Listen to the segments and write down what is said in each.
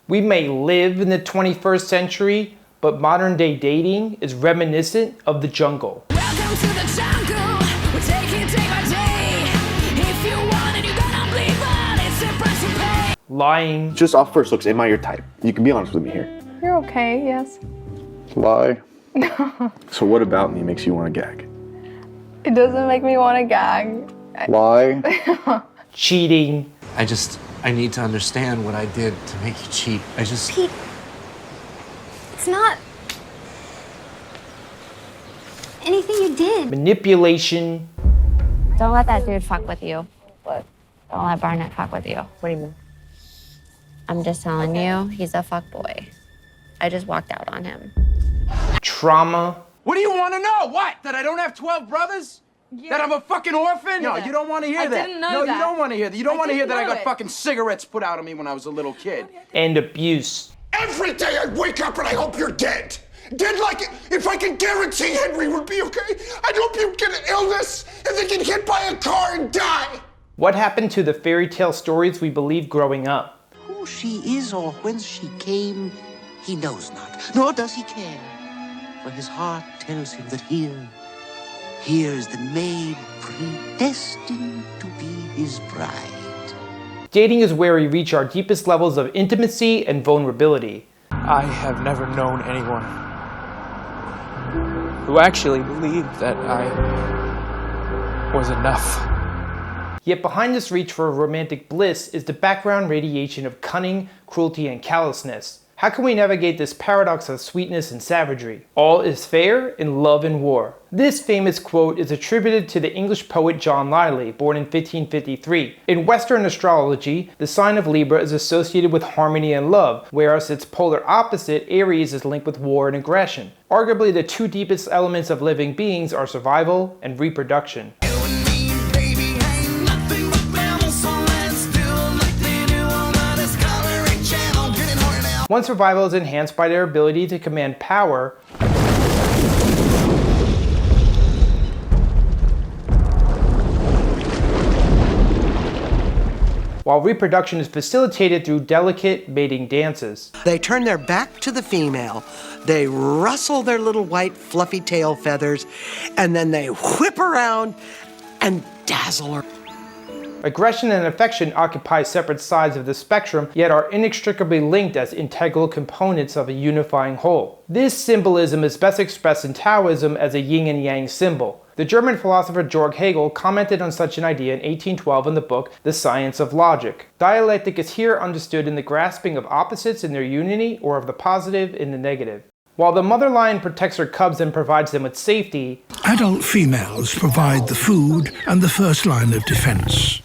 We may live in the 21st century, but modern day dating is reminiscent of the jungle. Welcome to the jungle. We'll take it day by day. If you want it, you're gonna bleed, but it's a price you pay. Lying. Just off first looks, am I your type? You can be honest with me here. You're okay, yes. Lie. So what about me makes you want to gag? It doesn't make me want to gag. Lie. Cheating. I need to understand what I did to make you cheat. Pete, it's not anything you did. Manipulation. Don't let that dude fuck with you. What? Don't let Barnett fuck with you. What do you mean? I'm just telling you, he's a fuck boy. I just walked out on him. Trauma. What do you want to know? What? That I don't have 12 brothers? Yeah. That I'm a fucking orphan? No, you don't want to hear I that. didn't know No, that. you don't want to hear that. You don't want to hear that I didn't know got it. fucking cigarettes put out of me when I was a little kid. And abuse. Every day I wake up and I hope you're dead. Dead like if I can guarantee Henry would be okay. I'd hope you get an illness and then get hit by a car and die. What happened to the fairy tale stories we believed growing up? Who she is or whence she came, he knows not, nor does he care. For his heart tells him that here is the maid predestined to be his bride. Dating is where we reach our deepest levels of intimacy and vulnerability. I have never known anyone who actually believed that I was enough. Yet behind this reach for romantic bliss is the background radiation of cunning, cruelty, and callousness. How can we navigate this paradox of sweetness and savagery? All is fair in love and war. This famous quote is attributed to the English poet John Lyly, born in 1553. In Western astrology, the sign of Libra is associated with harmony and love, whereas its polar opposite, Aries, is linked with war and aggression. Arguably, the two deepest elements of living beings are survival and reproduction. One survival is enhanced by their ability to command power, while reproduction is facilitated through delicate mating dances. They turn their back to the female, they rustle their little white fluffy tail feathers, and then they whip around and dazzle her. Aggression and affection occupy separate sides of the spectrum, yet are inextricably linked as integral components of a unifying whole. This symbolism is best expressed in Taoism as a yin and yang symbol. The German philosopher Georg Hegel commented on such an idea in 1812 in the book The Science of Logic. Dialectic is here understood in the grasping of opposites in their unity or of the positive in the negative. While the mother lion protects her cubs and provides them with safety, adult females provide the food and the first line of defense.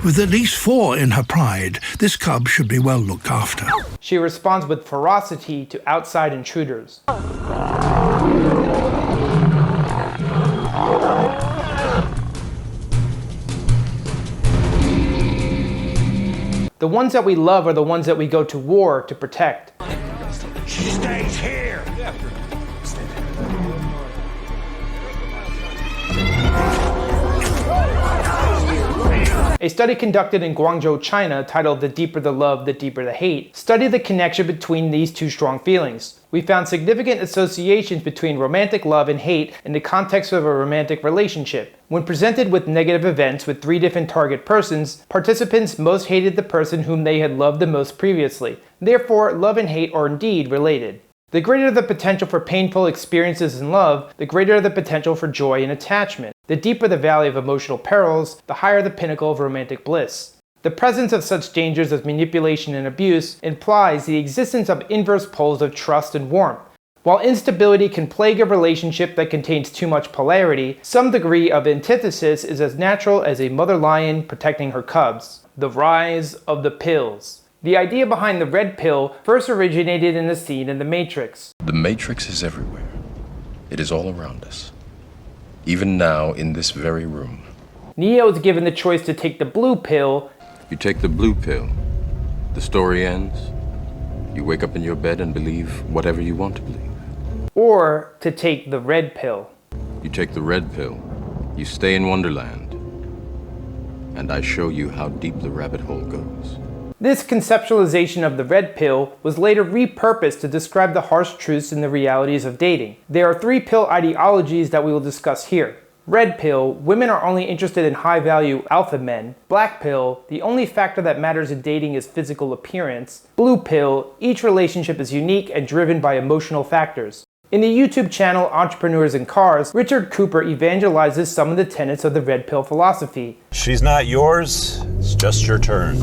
With at least 4 in her pride, this cub should be well looked after. She responds with ferocity to outside intruders. The ones that we love are the ones that we go to war to protect. She stays here. A study conducted in Guangzhou, China, titled The Deeper the Love, the Deeper the Hate, studied the connection between these two strong feelings. We found significant associations between romantic love and hate in the context of a romantic relationship. When presented with negative events with 3 different target persons, participants most hated the person whom they had loved the most previously. Therefore, love and hate are indeed related. The greater the potential for painful experiences in love, the greater the potential for joy and attachment. The deeper the valley of emotional perils, the higher the pinnacle of romantic bliss. The presence of such dangers as manipulation and abuse implies the existence of inverse poles of trust and warmth. While instability can plague a relationship that contains too much polarity, some degree of antithesis is as natural as a mother lion protecting her cubs. The rise of the pills. The idea behind the red pill first originated in the scene in The Matrix. The Matrix is everywhere. It is all around us. Even now, in this very room. Neo is given the choice to take the blue pill. You take the blue pill, the story ends. You wake up in your bed and believe whatever you want to believe. Or to take the red pill. You take the red pill, you stay in Wonderland, and I show you how deep the rabbit hole goes. This conceptualization of the red pill was later repurposed to describe the harsh truths and the realities of dating. There are 3 pill ideologies that we will discuss here. Red pill, women are only interested in high-value alpha men. Black pill, the only factor that matters in dating is physical appearance. Blue pill, each relationship is unique and driven by emotional factors. In the YouTube channel Entrepreneurs in Cars, Richard Cooper evangelizes some of the tenets of the red pill philosophy. She's not yours, it's just your turn.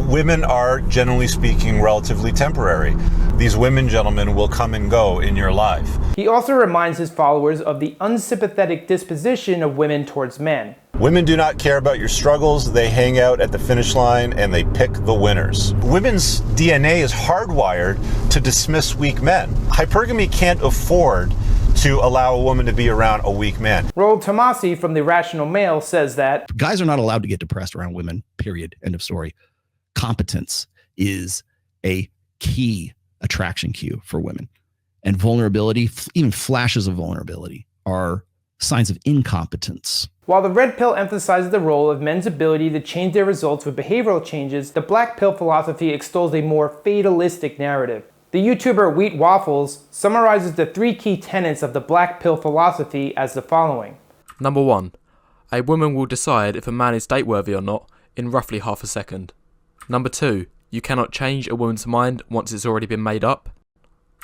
Women are, generally speaking, relatively temporary. These women, gentlemen, will come and go in your life. He also reminds his followers of the unsympathetic disposition of women towards men. Women do not care about your struggles. They hang out at the finish line and they pick the winners. Women's DNA is hardwired to dismiss weak men. Hypergamy can't afford to allow a woman to be around a weak man. Raul Tomasi from The Rational Male says that guys are not allowed to get depressed around women, period. End of story. Competence is a key attraction cue for women. And vulnerability, even flashes of vulnerability, are signs of incompetence. While the red pill emphasizes the role of men's ability to change their results with behavioral changes, the black pill philosophy extols a more fatalistic narrative. The YouTuber Wheat Waffles summarizes the 3 key tenets of the black pill philosophy as the following. Number 1. A woman will decide if a man is date-worthy or not in roughly half a second. Number 2. You cannot change a woman's mind once it's already been made up.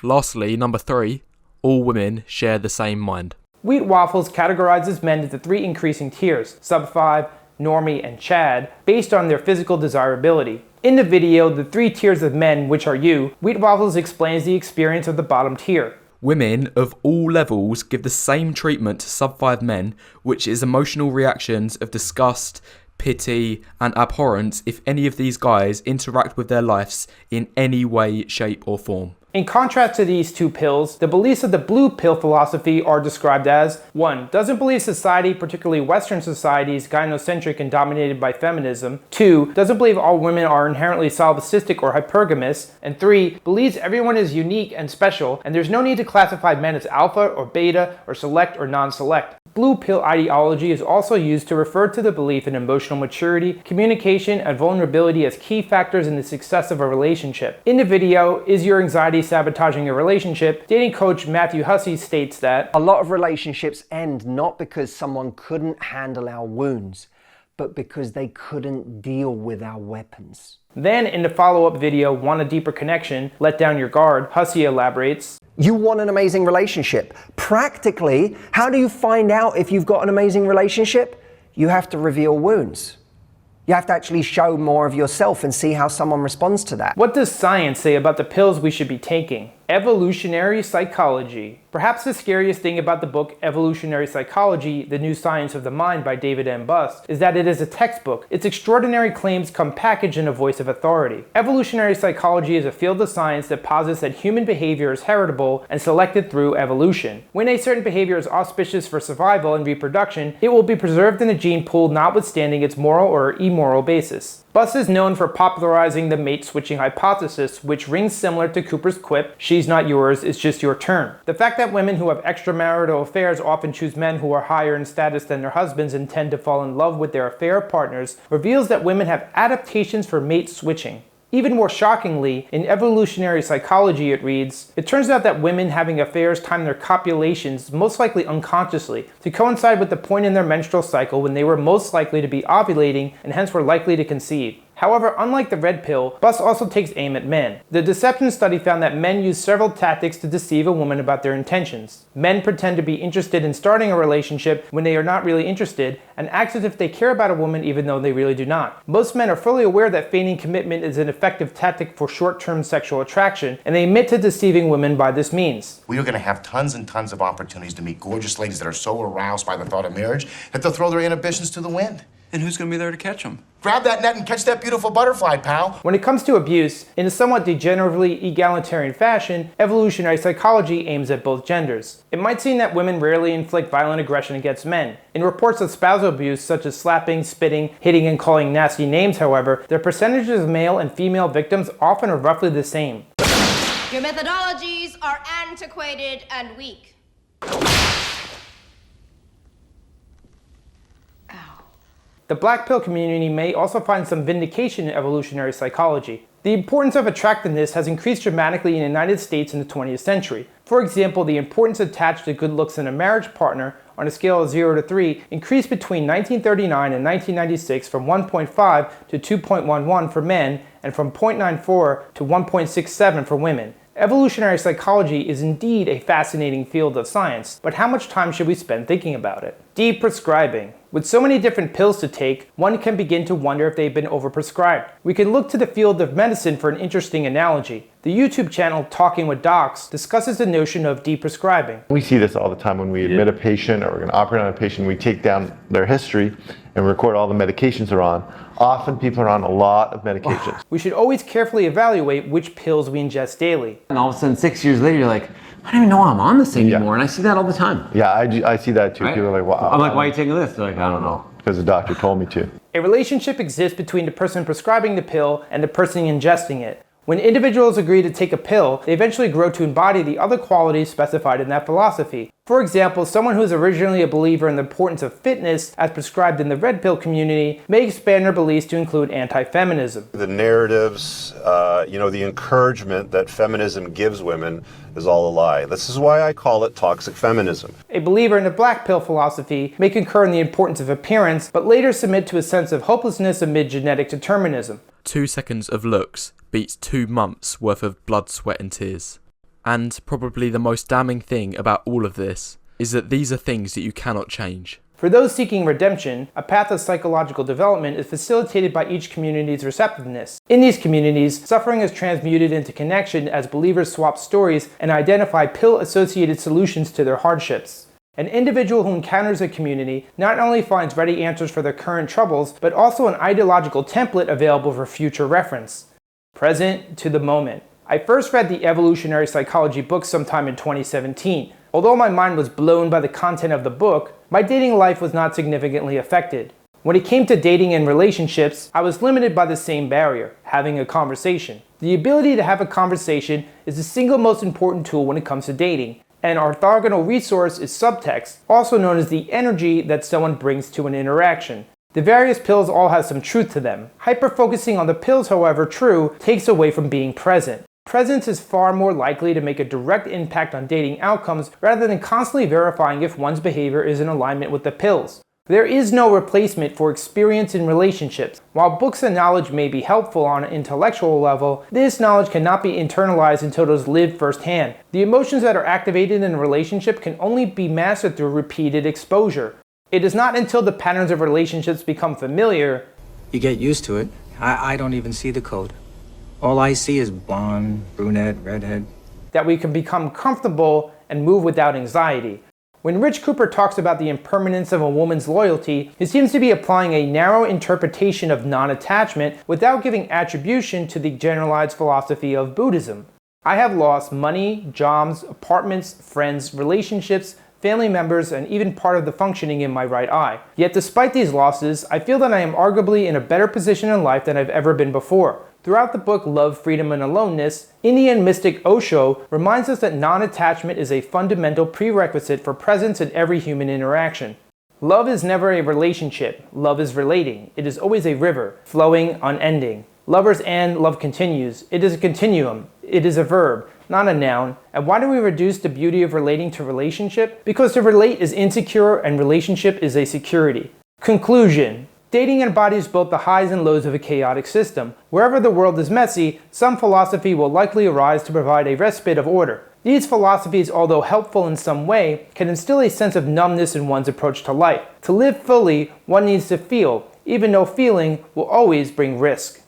Lastly, number 3. All women share the same mind. Wheat Waffles categorizes men into 3 increasing tiers, sub-5, normie, and Chad, based on their physical desirability. In the video, The 3 Tiers of Men, Which Are You?, Wheat Waffles explains the experience of the bottom tier. Women of all levels give the same treatment to sub-5 men, which is emotional reactions of disgust, pity, and abhorrence if any of these guys interact with their lives in any way, shape, or form. In contrast to these 2 pills, the beliefs of the blue pill philosophy are described as 1. Doesn't believe society, particularly Western society, is gynocentric and dominated by feminism. 2. Doesn't believe all women are inherently solipsistic or hypergamous. And 3. Believes everyone is unique and special, and there's no need to classify men as alpha or beta or select or non-select. Blue pill ideology is also used to refer to the belief in emotional maturity, communication, and vulnerability as key factors in the success of a relationship. In the video, Is Your Anxiety Sabotaging Your Relationship?, dating coach Matthew Hussey states that a lot of relationships end not because someone couldn't handle our wounds, but because they couldn't deal with our weapons. Then in the follow-up video, Want a Deeper Connection? Let Down Your Guard, Hussey elaborates, you want an amazing relationship. Practically, how do you find out if you've got an amazing relationship? You have to reveal wounds. You have to actually show more of yourself and see how someone responds to that. What does science say about the pills we should be taking? Evolutionary psychology. Perhaps the scariest thing about the book Evolutionary Psychology, The New Science of the Mind by David M. Bust is that it is a textbook. Its extraordinary claims come packaged in a voice of authority. Evolutionary psychology is a field of science that posits that human behavior is heritable and selected through evolution. When a certain behavior is auspicious for survival and reproduction, it will be preserved in the gene pool notwithstanding its moral or immoral basis. Bust is known for popularizing the mate-switching hypothesis, which rings similar to Cooper's quip, "She's not yours, it's just your turn." The fact that women who have extramarital affairs often choose men who are higher in status than their husbands and tend to fall in love with their affair partners reveals that women have adaptations for mate-switching. Even more shockingly, in evolutionary psychology it reads, it turns out that women having affairs time their copulations, most likely unconsciously, to coincide with the point in their menstrual cycle when they were most likely to be ovulating and hence were likely to conceive. However, unlike the red pill, Bust also takes aim at men. The deception study found that men use several tactics to deceive a woman about their intentions. Men pretend to be interested in starting a relationship when they are not really interested, and act as if they care about a woman even though they really do not. Most men are fully aware that feigning commitment is an effective tactic for short-term sexual attraction, and they admit to deceiving women by this means. We are going to have tons and tons of opportunities to meet gorgeous ladies that are so aroused by the thought of marriage that they'll throw their inhibitions to the wind. And who's going to be there to catch them? Grab that net and catch that beautiful butterfly, pal. When it comes to abuse, in a somewhat degeneratively egalitarian fashion, evolutionary psychology aims at both genders. It might seem that women rarely inflict violent aggression against men. In reports of spousal abuse, such as slapping, spitting, hitting, and calling nasty names, however, the percentages of male and female victims often are roughly the same. Your methodologies are antiquated and weak. The black pill community may also find some vindication in evolutionary psychology. The importance of attractiveness has increased dramatically in the United States in the 20th century. For example, the importance attached to good looks in a marriage partner on a scale of 0 to 3 increased between 1939 and 1996 from 1.5 to 2.11 for men and from 0.94 to 1.67 for women. Evolutionary psychology is indeed a fascinating field of science, but how much time should we spend thinking about it? Deprescribing. With so many different pills to take, one can begin to wonder if they've been overprescribed. We can look to the field of medicine for an interesting analogy. The YouTube channel Talking with Docs discusses the notion of deprescribing. We see this all the time when we admit a patient or we're going to operate on a patient. We take down their history and record all the medications they're on. Often people are on a lot of medications. We should always carefully evaluate which pills we ingest daily. And all of a sudden, 6 years later, you're like, I don't even know I'm on this anymore, and I see that all the time. Yeah, I see that too. Right? People are like, wow. I'm like, why are you taking this? They're like, I don't know. Because the doctor told me to. A relationship exists between the person prescribing the pill and the person ingesting it. When individuals agree to take a pill, they eventually grow to embody the other qualities specified in that philosophy. For example, someone who is originally a believer in the importance of fitness, as prescribed in the red pill community, may expand their beliefs to include anti-feminism. The narratives, the encouragement that feminism gives women is all a lie. This is why I call it toxic feminism. A believer in the black pill philosophy may concur in the importance of appearance, but later submit to a sense of hopelessness amid genetic determinism. 2 seconds of looks beats 2 months worth of blood, sweat and tears. And probably the most damning thing about all of this is that these are things that you cannot change. For those seeking redemption, a path of psychological development is facilitated by each community's receptiveness. In these communities, suffering is transmuted into connection as believers swap stories and identify pill-associated solutions to their hardships. An individual who encounters a community not only finds ready answers for their current troubles, but also an ideological template available for future reference. Present to the moment. I first read the evolutionary psychology book sometime in 2017. Although my mind was blown by the content of the book, my dating life was not significantly affected. When it came to dating and relationships, I was limited by the same barrier, having a conversation. The ability to have a conversation is the single most important tool when it comes to dating. An orthogonal resource is subtext, also known as the energy that someone brings to an interaction. The various pills all have some truth to them. Hyper-focusing on the pills, however true, takes away from being present. Presence is far more likely to make a direct impact on dating outcomes rather than constantly verifying if one's behavior is in alignment with the pills. There is no replacement for experience in relationships. While books and knowledge may be helpful on an intellectual level, this knowledge cannot be internalized until it is lived firsthand. The emotions that are activated in a relationship can only be mastered through repeated exposure. It is not until the patterns of relationships become familiar, you get used to it. I don't even see the code. All I see is blonde, brunette, redhead, that we can become comfortable and move without anxiety. When Rich Cooper talks about the impermanence of a woman's loyalty, he seems to be applying a narrow interpretation of non-attachment without giving attribution to the generalized philosophy of Buddhism. I have lost money, jobs, apartments, friends, relationships, family members, and even part of the functioning in my right eye. Yet despite these losses, I feel that I am arguably in a better position in life than I've ever been before. Throughout the book Love, Freedom, and Aloneness, Indian mystic Osho reminds us that non-attachment is a fundamental prerequisite for presence in every human interaction. Love is never a relationship. Love is relating. It is always a river, flowing, unending. Lovers end, love continues. It is a continuum. It is a verb, not a noun. And why do we reduce the beauty of relating to relationship? Because to relate is insecure and relationship is a security. Conclusion. Dating embodies both the highs and lows of a chaotic system. Wherever the world is messy, some philosophy will likely arise to provide a respite of order. These philosophies, although helpful in some way, can instill a sense of numbness in one's approach to life. To live fully, one needs to feel, even though feeling will always bring risk.